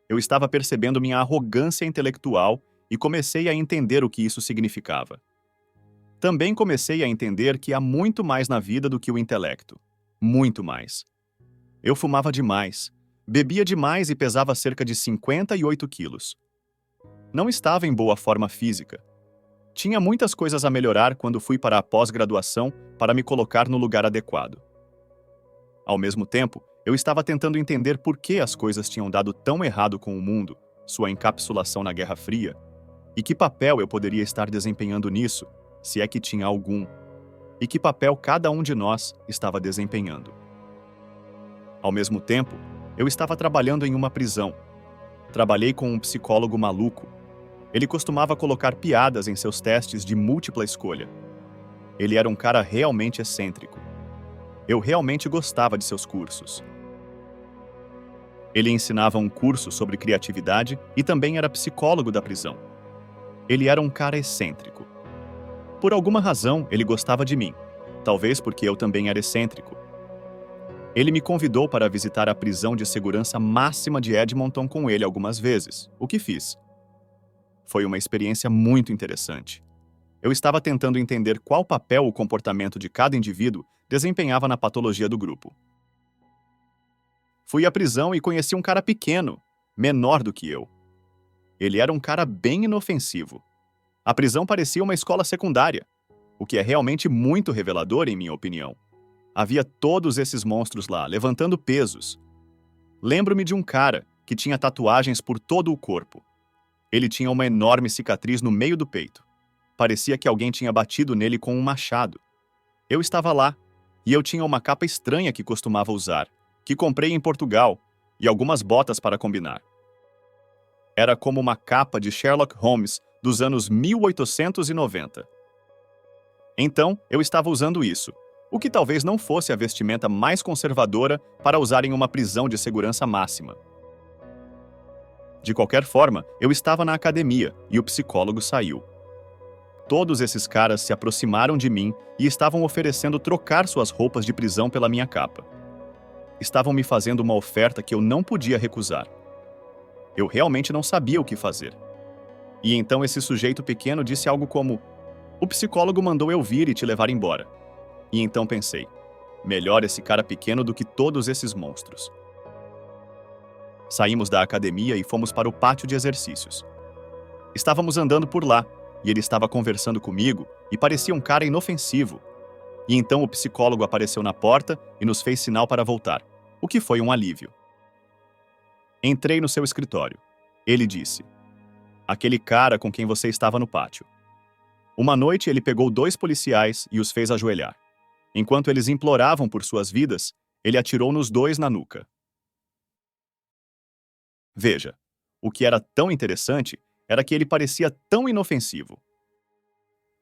Eu estava percebendo minha arrogância intelectual e comecei a entender o que isso significava. Também comecei a entender que há muito mais na vida do que o intelecto. Muito mais. Eu fumava demais, bebia demais e pesava cerca de 58 quilos. Não estava em boa forma física. Tinha muitas coisas a melhorar quando fui para a pós-graduação para me colocar no lugar adequado. Ao mesmo tempo, Eu estava tentando entender por que as coisas tinham dado tão errado com o mundo, sua encapsulação na Guerra Fria, e que papel eu poderia estar desempenhando nisso, se é que tinha algum, e que papel cada um de nós estava desempenhando. Ao mesmo tempo, eu estava trabalhando em uma prisão. Trabalhei com um psicólogo maluco. Ele costumava colocar piadas em seus testes de múltipla escolha. Ele era um cara realmente excêntrico. Eu realmente gostava de seus cursos. Ele ensinava um curso sobre criatividade e também era psicólogo da prisão. Ele era um cara excêntrico. Por alguma razão, ele gostava de mim. Talvez porque eu também era excêntrico. Ele me convidou para visitar a prisão de segurança máxima de Edmonton com ele algumas vezes, o que fiz. Foi uma experiência muito interessante. Eu estava tentando entender qual papel o comportamento de cada indivíduo desempenhava na patologia do grupo. Fui à prisão e conheci um cara pequeno, menor do que eu. Ele era um cara bem inofensivo. A prisão parecia uma escola secundária, o que é realmente muito revelador, em minha opinião. Havia todos esses monstros lá, levantando pesos. Lembro-me de um cara que tinha tatuagens por todo o corpo. Ele tinha uma enorme cicatriz no meio do peito. Parecia que alguém tinha batido nele com um machado. Eu estava lá, e eu tinha uma capa estranha que costumava usar, que comprei em Portugal, e algumas botas para combinar. Era como uma capa de Sherlock Holmes dos anos 1890. Então, eu estava usando isso, o que talvez não fosse a vestimenta mais conservadora para usar em uma prisão de segurança máxima. De qualquer forma, eu estava na academia e o psicólogo saiu. Todos esses caras se aproximaram de mim e estavam oferecendo trocar suas roupas de prisão pela minha capa. Estavam me fazendo uma oferta que eu não podia recusar. Eu realmente não sabia o que fazer. E então esse sujeito pequeno disse algo como: "O psicólogo mandou eu vir e te levar embora." E então pensei: melhor esse cara pequeno do que todos esses monstros. Saímos da academia e fomos para o pátio de exercícios. Estávamos andando por lá, e ele estava conversando comigo e parecia um cara inofensivo. E então o psicólogo apareceu na porta e nos fez sinal para voltar, o que foi um alívio. Entrei no seu escritório. Ele disse: "Aquele cara com quem você estava no pátio." Uma noite ele pegou 2 policiais e os fez ajoelhar. Enquanto eles imploravam por suas vidas, ele atirou nos 2 na nuca. Veja, o que era tão interessante era que ele parecia tão inofensivo.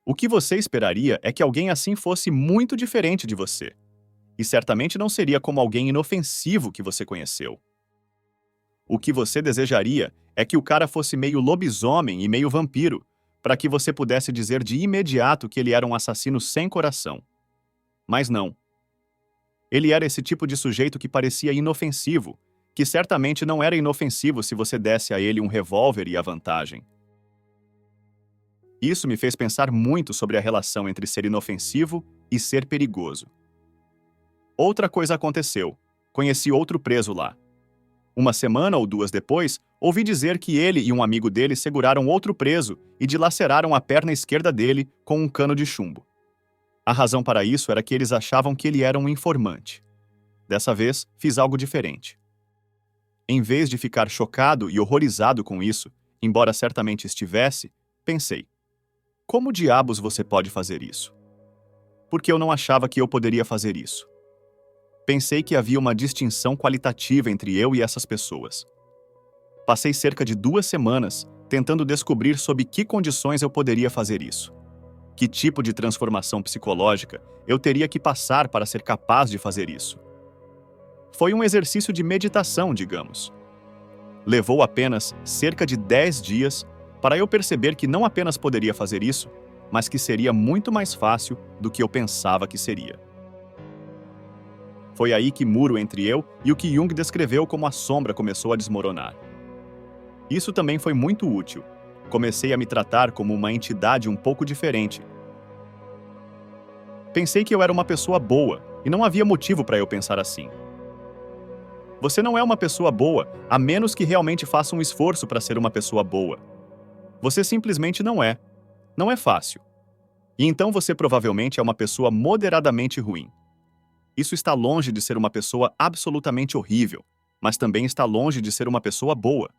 O que você esperaria é que alguém assim fosse muito diferente de você. E certamente não seria como alguém inofensivo que você conheceu. O que você desejaria é que o cara fosse meio lobisomem e meio vampiro, para que você pudesse dizer de imediato que ele era um assassino sem coração. Mas não. Ele era esse tipo de sujeito que parecia inofensivo, que certamente não era inofensivo se você desse a ele um revólver e a vantagem. Isso me fez pensar muito sobre a relação entre ser inofensivo e ser perigoso. Outra coisa aconteceu. Conheci outro preso lá. Uma semana ou 2 depois, ouvi dizer que ele e um amigo dele seguraram outro preso e dilaceraram a perna esquerda dele com um cano de chumbo. A razão para isso era que eles achavam que ele era um informante. Dessa vez, fiz algo diferente. Em vez de ficar chocado e horrorizado com isso, embora certamente estivesse, pensei: como diabos você pode fazer isso? Porque eu não achava que eu poderia fazer isso. Pensei que havia uma distinção qualitativa entre eu e essas pessoas. Passei cerca de 2 semanas tentando descobrir sob que condições eu poderia fazer isso. Que tipo de transformação psicológica eu teria que passar para ser capaz de fazer isso? Foi um exercício de meditação, digamos. Levou apenas cerca de 10 dias para eu perceber que não apenas poderia fazer isso, mas que seria muito mais fácil do que eu pensava que seria. Foi aí que o muro entre eu e o que Jung descreveu como a sombra começou a desmoronar. Isso também foi muito útil. Comecei a me tratar como uma entidade um pouco diferente. Pensei que eu era uma pessoa boa, e não havia motivo para eu pensar assim. Você não é uma pessoa boa, a menos que realmente faça um esforço para ser uma pessoa boa. Você simplesmente não é. Não é fácil. E então você provavelmente é uma pessoa moderadamente ruim. Isso está longe de ser uma pessoa absolutamente horrível, mas também está longe de ser uma pessoa boa.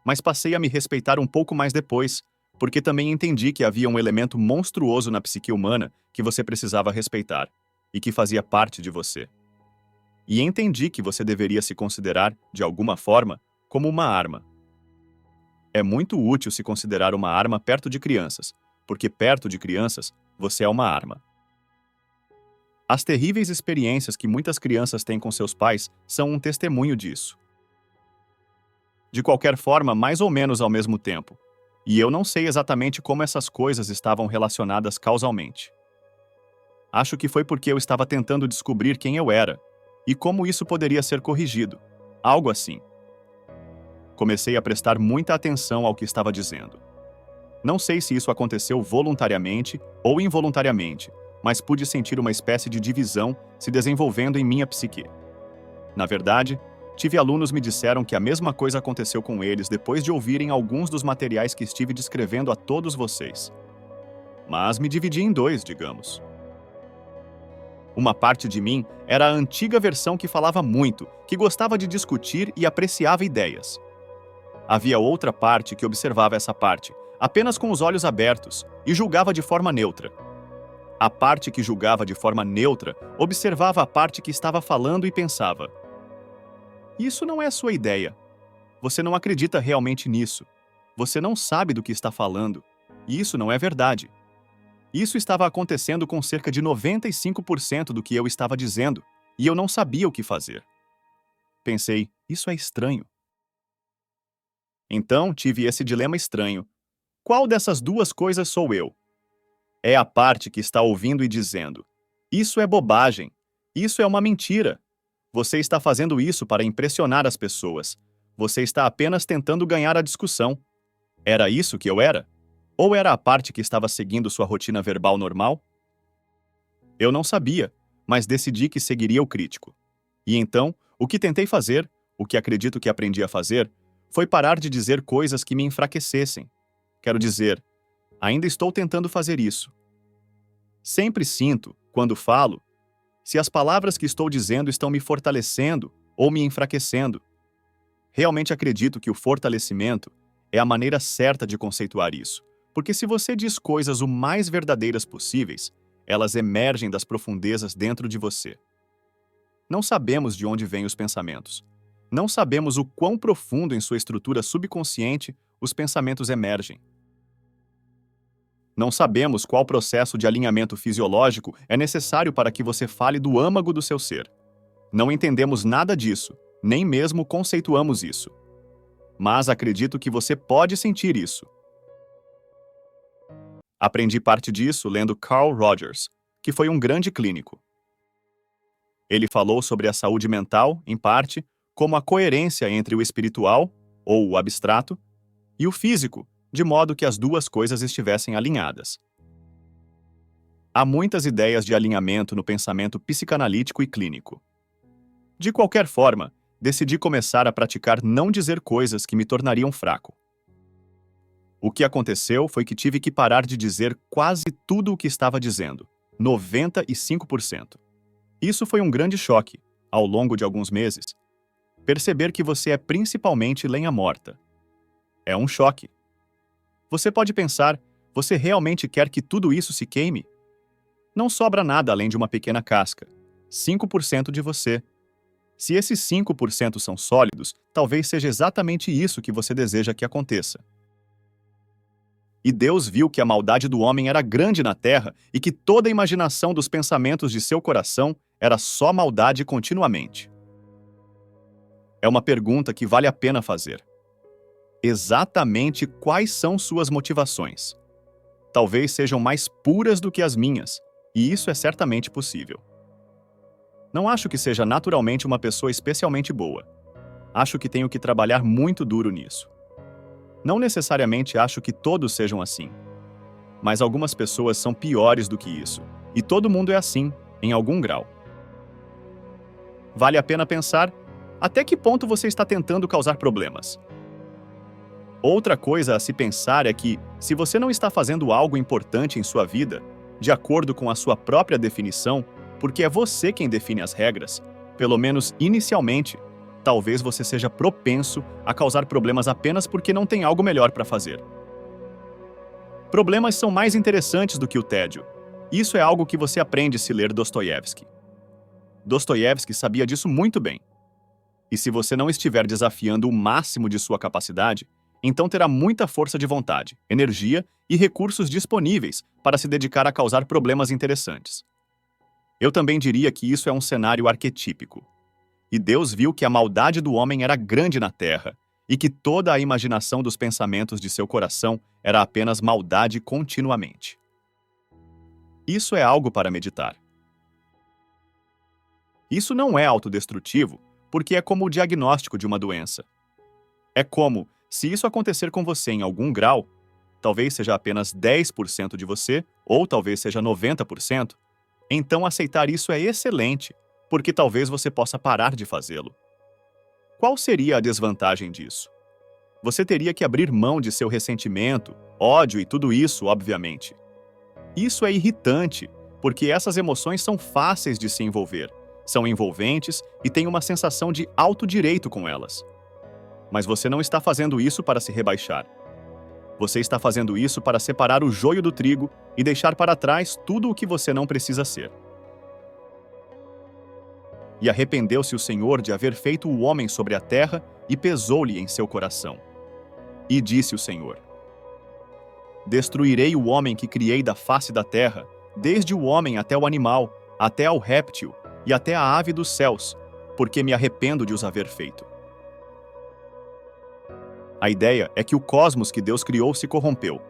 Mas passei a me respeitar um pouco mais depois, porque também entendi que havia um elemento monstruoso na psique humana que você precisava respeitar, e que fazia parte de você. E entendi que você deveria se considerar, de alguma forma, como uma arma. É muito útil se considerar uma arma perto de crianças, porque perto de crianças, você é uma arma. As terríveis experiências que muitas crianças têm com seus pais são um testemunho disso. De qualquer forma, mais ou menos ao mesmo tempo. E eu não sei exatamente como essas coisas estavam relacionadas causalmente. Acho que foi porque eu estava tentando descobrir quem eu era e como isso poderia ser corrigido. Algo assim. Comecei a prestar muita atenção ao que estava dizendo. Não sei se isso aconteceu voluntariamente ou involuntariamente, mas pude sentir uma espécie de divisão se desenvolvendo em minha psique. Na verdade, tive alunos me disseram que a mesma coisa aconteceu com eles depois de ouvirem alguns dos materiais que estive descrevendo a todos vocês. Mas me dividi em dois, digamos. Uma parte de mim era a antiga versão que falava muito, que gostava de discutir e apreciava ideias. Havia outra parte que observava essa parte, apenas com os olhos abertos, e julgava de forma neutra. A parte que julgava de forma neutra observava a parte que estava falando e pensava: isso não é sua ideia. Você não acredita realmente nisso. Você não sabe do que está falando. E isso não é verdade. Isso estava acontecendo com cerca de 95% do que eu estava dizendo, e eu não sabia o que fazer. Pensei, isso é estranho. Então tive esse dilema estranho. Qual dessas duas coisas sou eu? É a parte que está ouvindo e dizendo: isso é bobagem. Isso é uma mentira. Você está fazendo isso para impressionar as pessoas. Você está apenas tentando ganhar a discussão. Era isso que eu era? Ou era a parte que estava seguindo sua rotina verbal normal? Eu não sabia, mas decidi que seguiria o crítico. E então, o que tentei fazer, o que acredito que aprendi a fazer, foi parar de dizer coisas que me enfraquecessem. Quero dizer, ainda estou tentando fazer isso. Sempre sinto, quando falo, se as palavras que estou dizendo estão me fortalecendo ou me enfraquecendo. Realmente acredito que o fortalecimento é a maneira certa de conceituar isso, porque se você diz coisas o mais verdadeiras possíveis, elas emergem das profundezas dentro de você. Não sabemos de onde vêm os pensamentos. Não sabemos o quão profundo em sua estrutura subconsciente os pensamentos emergem. Não sabemos qual processo de alinhamento fisiológico é necessário para que você fale do âmago do seu ser. Não entendemos nada disso, nem mesmo conceituamos isso. Mas acredito que você pode sentir isso. Aprendi parte disso lendo Carl Rogers, que foi um grande clínico. Ele falou sobre a saúde mental, em parte, como a coerência entre o espiritual, ou o abstrato, e o físico, de modo que as duas coisas estivessem alinhadas. Há muitas ideias de alinhamento no pensamento psicanalítico e clínico. De qualquer forma, decidi começar a praticar não dizer coisas que me tornariam fraco. O que aconteceu foi que tive que parar de dizer quase tudo o que estava dizendo, 95%. Isso foi um grande choque, ao longo de alguns meses. Perceber que você é principalmente lenha morta. É um choque. Você pode pensar, você realmente quer que tudo isso se queime? Não sobra nada além de uma pequena casca. 5% de você. Se esses 5% são sólidos, talvez seja exatamente isso que você deseja que aconteça. E Deus viu que a maldade do homem era grande na terra e que toda a imaginação dos pensamentos de seu coração era só maldade continuamente. É uma pergunta que vale a pena fazer. Exatamente quais são suas motivações? Talvez sejam mais puras do que as minhas, e isso é certamente possível. Não acho que seja naturalmente uma pessoa especialmente boa. Acho que tenho que trabalhar muito duro nisso. Não necessariamente acho que todos sejam assim. Mas algumas pessoas são piores do que isso, e todo mundo é assim, em algum grau. Vale a pena pensar até que ponto você está tentando causar problemas. Outra coisa a se pensar é que, se você não está fazendo algo importante em sua vida, de acordo com a sua própria definição, porque é você quem define as regras, pelo menos inicialmente, talvez você seja propenso a causar problemas apenas porque não tem algo melhor para fazer. Problemas são mais interessantes do que o tédio. Isso é algo que você aprende se ler Dostoiévski. Dostoiévski sabia disso muito bem. E se você não estiver desafiando o máximo de sua capacidade, então terá muita força de vontade, energia e recursos disponíveis para se dedicar a causar problemas interessantes. Eu também diria que isso é um cenário arquetípico. E Deus viu que a maldade do homem era grande na terra e que toda a imaginação dos pensamentos de seu coração era apenas maldade continuamente. Isso é algo para meditar. Isso não é autodestrutivo, porque é como o diagnóstico de uma doença. É como, se isso acontecer com você em algum grau, talvez seja apenas 10% de você, ou talvez seja 90%, então aceitar isso é excelente, porque talvez você possa parar de fazê-lo. Qual seria a desvantagem disso? Você teria que abrir mão de seu ressentimento, ódio e tudo isso, obviamente. Isso é irritante, porque essas emoções são fáceis de se envolver, são envolventes e tem uma sensação de autodireito com elas. Mas você não está fazendo isso para se rebaixar. Você está fazendo isso para separar o joio do trigo e deixar para trás tudo o que você não precisa ser. E arrependeu-se o Senhor de haver feito o homem sobre a terra e pesou-lhe em seu coração. E disse o Senhor: Destruirei o homem que criei da face da terra, desde o homem até o animal, até ao réptil e até a ave dos céus, porque me arrependo de os haver feito. A ideia é que o cosmos que Deus criou se corrompeu.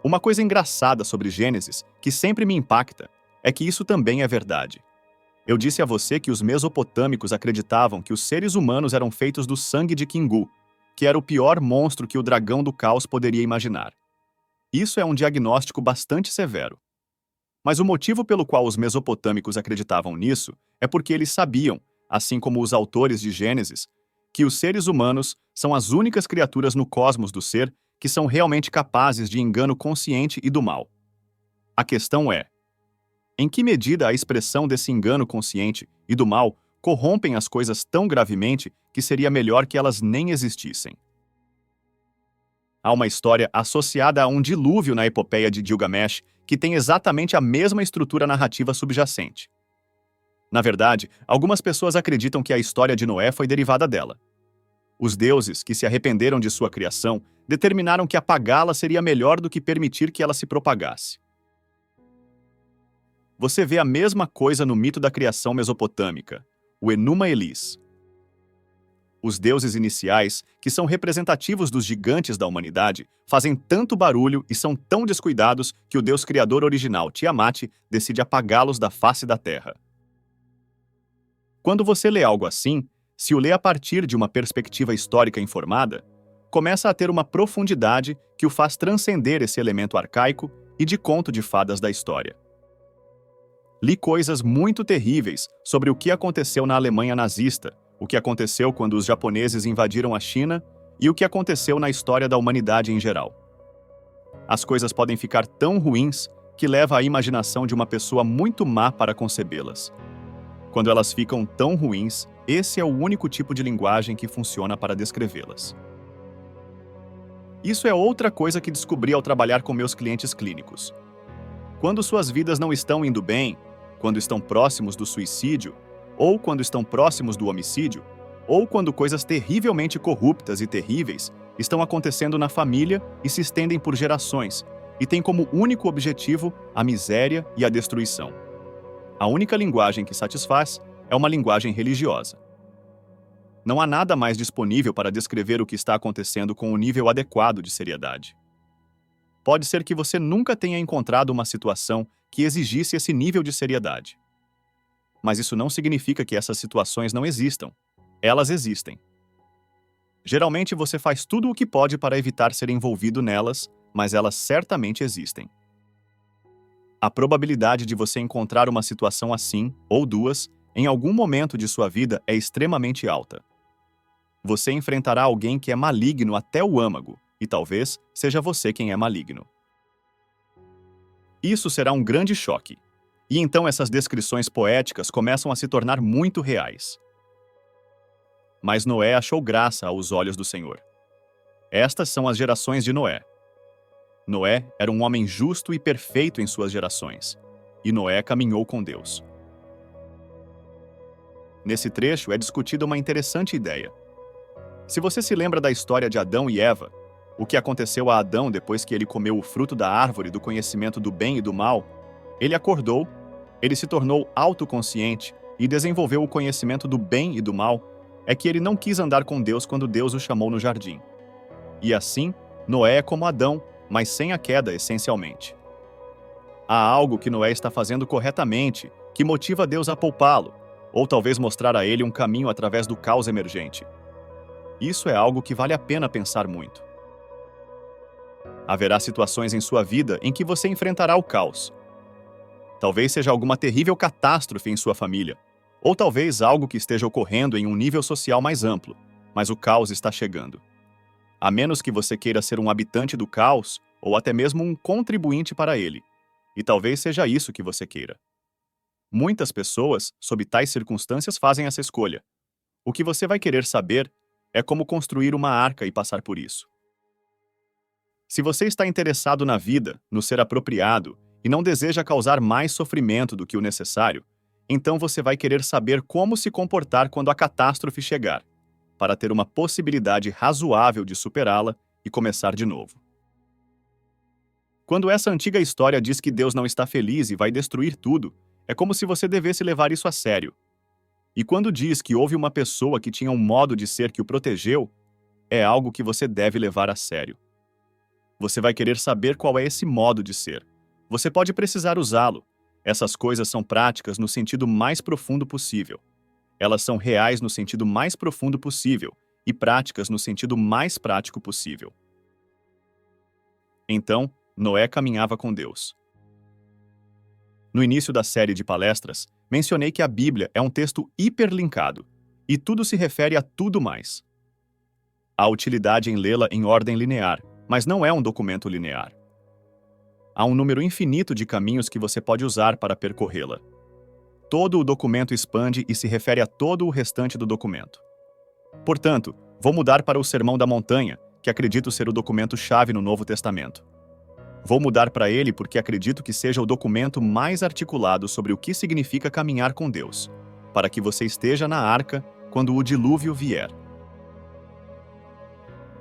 Uma coisa engraçada sobre Gênesis, que sempre me impacta, é que isso também é verdade. Eu disse a você que os mesopotâmicos acreditavam que os seres humanos eram feitos do sangue de Kingu, que era o pior monstro que o dragão do caos poderia imaginar. Isso é um diagnóstico bastante severo. Mas o motivo pelo qual os mesopotâmicos acreditavam nisso é porque eles sabiam, assim como os autores de Gênesis, que os seres humanos são as únicas criaturas no cosmos do ser que são realmente capazes de engano consciente e do mal. A questão é: em que medida a expressão desse engano consciente e do mal corrompem as coisas tão gravemente que seria melhor que elas nem existissem? Há uma história associada a um dilúvio na epopeia de Gilgamesh que tem exatamente a mesma estrutura narrativa subjacente. Na verdade, algumas pessoas acreditam que a história de Noé foi derivada dela. Os deuses, que se arrependeram de sua criação, determinaram que apagá-la seria melhor do que permitir que ela se propagasse. Você vê a mesma coisa no mito da criação mesopotâmica, o Enuma Elis. Os deuses iniciais, que são representativos dos gigantes da humanidade, fazem tanto barulho e são tão descuidados que o deus criador original, Tiamat, decide apagá-los da face da terra. Quando você lê algo assim, se o lê a partir de uma perspectiva histórica informada, começa a ter uma profundidade que o faz transcender esse elemento arcaico e de conto de fadas da história. Li coisas muito terríveis sobre o que aconteceu na Alemanha nazista, o que aconteceu quando os japoneses invadiram a China e o que aconteceu na história da humanidade em geral. As coisas podem ficar tão ruins que leva a imaginação de uma pessoa muito má para concebê-las. Quando elas ficam tão ruins, esse é o único tipo de linguagem que funciona para descrevê-las. Isso é outra coisa que descobri ao trabalhar com meus clientes clínicos. Quando suas vidas não estão indo bem, quando estão próximos do suicídio, ou quando estão próximos do homicídio, ou quando coisas terrivelmente corruptas e terríveis estão acontecendo na família e se estendem por gerações, e têm como único objetivo a miséria e a destruição. A única linguagem que satisfaz é uma linguagem religiosa. Não há nada mais disponível para descrever o que está acontecendo com o nível adequado de seriedade. Pode ser que você nunca tenha encontrado uma situação que exigisse esse nível de seriedade. Mas isso não significa que essas situações não existam. Elas existem. Geralmente você faz tudo o que pode para evitar ser envolvido nelas, mas elas certamente existem. A probabilidade de você encontrar uma situação assim, ou duas, em algum momento de sua vida é extremamente alta. Você enfrentará alguém que é maligno até o âmago, e talvez seja você quem é maligno. Isso será um grande choque. E então essas descrições poéticas começam a se tornar muito reais. Mas Noé achou graça aos olhos do Senhor. Estas são as gerações de Noé. Noé era um homem justo e perfeito em suas gerações, e Noé caminhou com Deus. Nesse trecho é discutida uma interessante ideia. Se você se lembra da história de Adão e Eva, o que aconteceu a Adão depois que ele comeu o fruto da árvore do conhecimento do bem e do mal, ele acordou, ele se tornou autoconsciente e desenvolveu o conhecimento do bem e do mal, é que ele não quis andar com Deus quando Deus o chamou no jardim. E assim, Noé é como Adão, mas sem a queda essencialmente. Há algo que Noé está fazendo corretamente, que motiva Deus a poupá-lo, ou talvez mostrar a ele um caminho através do caos emergente. Isso é algo que vale a pena pensar muito. Haverá situações em sua vida em que você enfrentará o caos. Talvez seja alguma terrível catástrofe em sua família, ou talvez algo que esteja ocorrendo em um nível social mais amplo, mas o caos está chegando. A menos que você queira ser um habitante do caos, ou até mesmo um contribuinte para ele. E talvez seja isso que você queira. Muitas pessoas, sob tais circunstâncias, fazem essa escolha. O que você vai querer saber é como construir uma arca e passar por isso. Se você está interessado na vida, no ser apropriado, e não deseja causar mais sofrimento do que o necessário, então você vai querer saber como se comportar quando a catástrofe chegar, para ter uma possibilidade razoável de superá-la e começar de novo. Quando essa antiga história diz que Deus não está feliz e vai destruir tudo, é como se você devesse levar isso a sério. E quando diz que houve uma pessoa que tinha um modo de ser que o protegeu, é algo que você deve levar a sério. Você vai querer saber qual é esse modo de ser. Você pode precisar usá-lo. Essas coisas são práticas no sentido mais profundo possível. Elas são reais no sentido mais profundo possível e práticas no sentido mais prático possível. Então, Noé caminhava com Deus. No início da série de palestras, mencionei que a Bíblia é um texto hiperlinkado, e tudo se refere a tudo mais. Há utilidade em lê-la em ordem linear, mas não é um documento linear. Há um número infinito de caminhos que você pode usar para percorrê-la. Todo o documento expande e se refere a todo o restante do documento. Portanto, vou mudar para o Sermão da Montanha, que acredito ser o documento-chave no Novo Testamento. Vou mudar para ele porque acredito que seja o documento mais articulado sobre o que significa caminhar com Deus, para que você esteja na arca quando o dilúvio vier.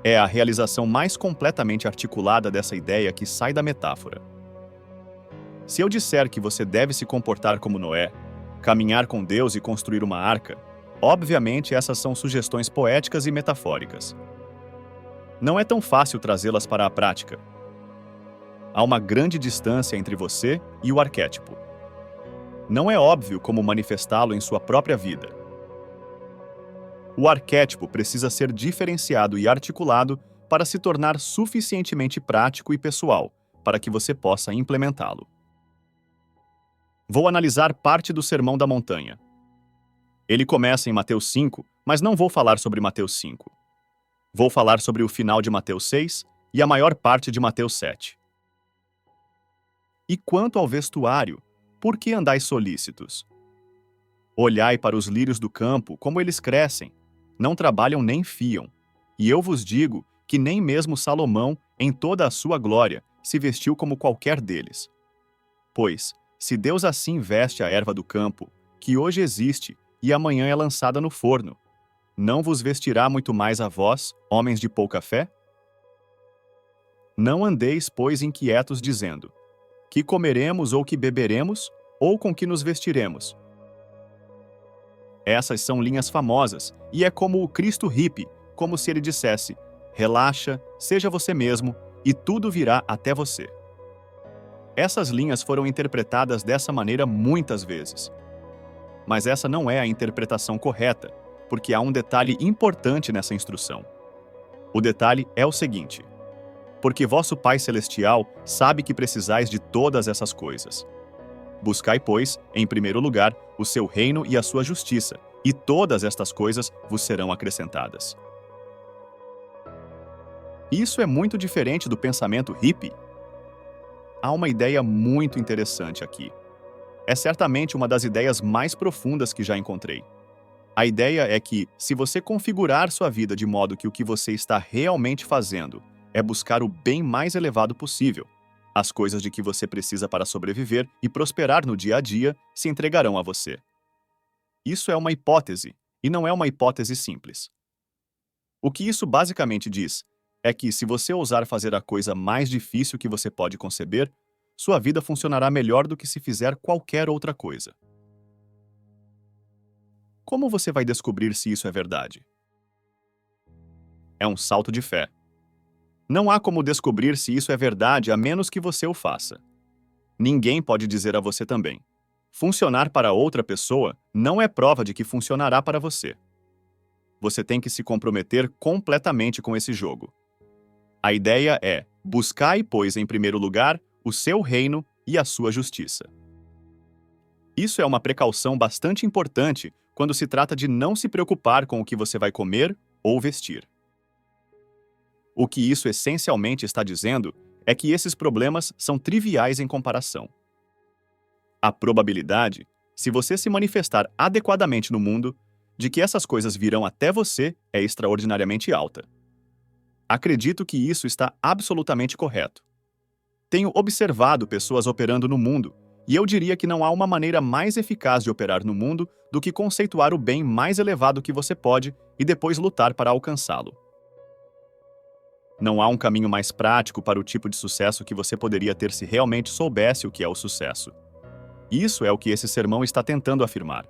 É a realização mais completamente articulada dessa ideia que sai da metáfora. Se eu disser que você deve se comportar como Noé, caminhar com Deus e construir uma arca, obviamente essas são sugestões poéticas e metafóricas. Não é tão fácil trazê-las para a prática. Há uma grande distância entre você e o arquétipo. Não é óbvio como manifestá-lo em sua própria vida. O arquétipo precisa ser diferenciado e articulado para se tornar suficientemente prático e pessoal, para que você possa implementá-lo. Vou analisar parte do Sermão da Montanha. Ele começa em Mateus 5, mas não vou falar sobre Mateus 5. Vou falar sobre o final de Mateus 6 e a maior parte de Mateus 7. E quanto ao vestuário, por que andais solícitos? Olhai para os lírios do campo, como eles crescem. Não trabalham nem fiam. E eu vos digo que nem mesmo Salomão, em toda a sua glória, se vestiu como qualquer deles. Pois, se Deus assim veste a erva do campo, que hoje existe e amanhã é lançada no forno, não vos vestirá muito mais a vós, homens de pouca fé? Não andeis, pois, inquietos, dizendo: que comeremos ou que beberemos, ou com que nos vestiremos? Essas são linhas famosas, e é como o Cristo hippie, como se ele dissesse: relaxa, seja você mesmo, e tudo virá até você. Essas linhas foram interpretadas dessa maneira muitas vezes. Mas essa não é a interpretação correta, porque há um detalhe importante nessa instrução. O detalhe é o seguinte: porque vosso Pai Celestial sabe que precisais de todas essas coisas. Buscai, pois, em primeiro lugar, o seu reino e a sua justiça, e todas estas coisas vos serão acrescentadas. Isso é muito diferente do pensamento hippie. Há uma ideia muito interessante aqui. é certamente uma das ideias mais profundas que já encontrei. A ideia é que, se você configurar sua vida de modo que o que você está realmente fazendo é buscar o bem mais elevado possível, as coisas de que você precisa para sobreviver e prosperar no dia a dia se entregarão a você. Isso é uma hipótese, e não é uma hipótese simples. O que isso basicamente diz é que, se você ousar fazer a coisa mais difícil que você pode conceber, sua vida funcionará melhor do que se fizer qualquer outra coisa. Como você vai descobrir se isso é verdade? É um salto de fé. Não há como descobrir se isso é verdade a menos que você o faça. Ninguém pode dizer a você também. Funcionar para outra pessoa não é prova de que funcionará para você. Você tem que se comprometer completamente com esse jogo. A ideia é: buscai, pois, em primeiro lugar, o seu reino e a sua justiça. Isso é uma precaução bastante importante quando se trata de não se preocupar com o que você vai comer ou vestir. O que isso essencialmente está dizendo é que esses problemas são triviais em comparação. A probabilidade, se você se manifestar adequadamente no mundo, de que essas coisas virão até você é extraordinariamente alta. Acredito que isso está absolutamente correto. Tenho observado pessoas operando no mundo, e eu diria que não há uma maneira mais eficaz de operar no mundo do que conceituar o bem mais elevado que você pode e depois lutar para alcançá-lo. Não há um caminho mais prático para o tipo de sucesso que você poderia ter se realmente soubesse o que é o sucesso. Isso é o que esse sermão está tentando afirmar.